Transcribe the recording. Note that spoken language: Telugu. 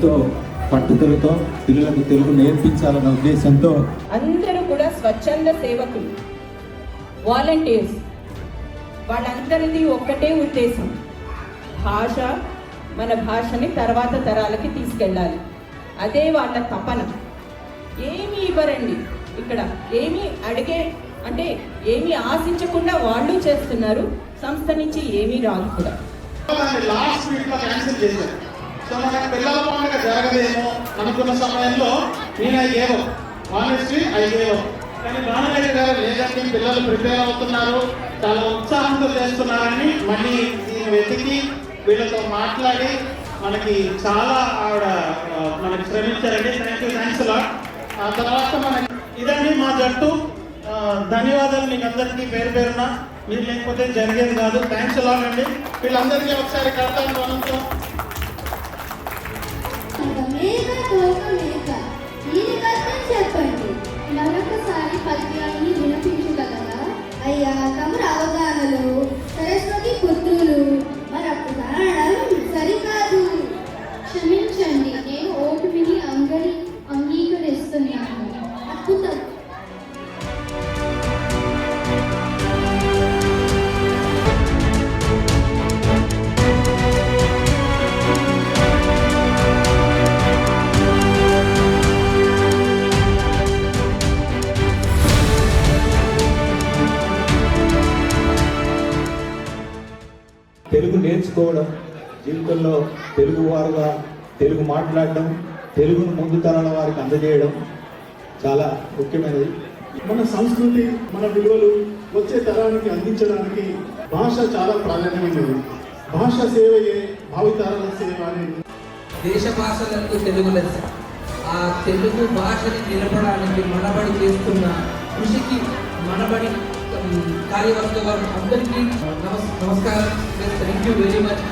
ఎంతో పట్టుదలతో పిల్లలకు తెలుగు నేర్పించాలన్న ఉద్దేశంతో అందరూ కూడా స్వచ్ఛంద సేవకులు, వాలంటీర్స్. వాళ్ళందరిది ఒక్కటే ఉద్దేశం, భాష, మన భాషని తర్వాత తరాలకి తీసుకెళ్ళాలి. అదే వాళ్ళ తపన. ఏమీ ఇవ్వరండి ఇక్కడ, ఏమీ అడిగే అంటే ఏమీ ఆశించకుండా వాళ్ళు చేస్తున్నారు. సంస్థ నుంచి ఏమీ రాదు కూడా. లాస్ట్ వీక్ లో క్యాన్సిల్ చేశారు. సో మనకి పిల్లల పండుగ జరగదేమో అనుకున్న సమయంలో నేను అయ్యేవో ఆనెస్ట్లీ అయ్యేవో, కానీ భానురెడ్డి గారు లేదండి పిల్లలు ప్రిపేర్ అవుతున్నారు, చాలా ఉత్సాహంతో చేస్తున్నారని మళ్ళీ దీన్ని వెతికి వీళ్ళతో మాట్లాడి మనకి చాలా ఆవిడ మనకి శ్రమించారండి. Thanks lot. ఆ తర్వాత మనకి ఇదండి మా జట్టు. ధన్యవాదాలు మీకు అందరికీ పేరు పేరున. మీరు లేకపోతే జరిగేది కాదు. థ్యాంక్స్ లాట్ అండి. వీళ్ళందరికీ ఒకసారి కడతాను మనంతో. చెప్పండి, మరొకసారి పద్యాన్ని వినిపించగలరా? అయ్యా తమరు అవగాహనలు సరస్వతి పుత్రులు మరొక కారణం సరికాదు. క్షమించండి, నేను ఓటుమిని అంగీకరిస్తున్నాను. అద్భుతం. తెలుగు నేర్చుకోవడం, జీవితంలో తెలుగు వారుగా తెలుగు మాట్లాడడం, తెలుగును ముందు తరాల వారికి అందజేయడం చాలా ముఖ్యమైనది. మన సంస్కృతి, మన విలువలు వచ్చే తరానికి అందించడానికి భాష చాలా ప్రాధాన్యమైనది. భాష సేవయే భావితరాల సేవ అనేది. దేశ భాషలకు తెలుగు లెస్స. ఆ తెలుగు భాషని నిలపడానికి మనబడి చేస్తున్న కృషికి మనబడి కార్యవర్గ వారు అందరికీ నమస్కారం. Thank you very much.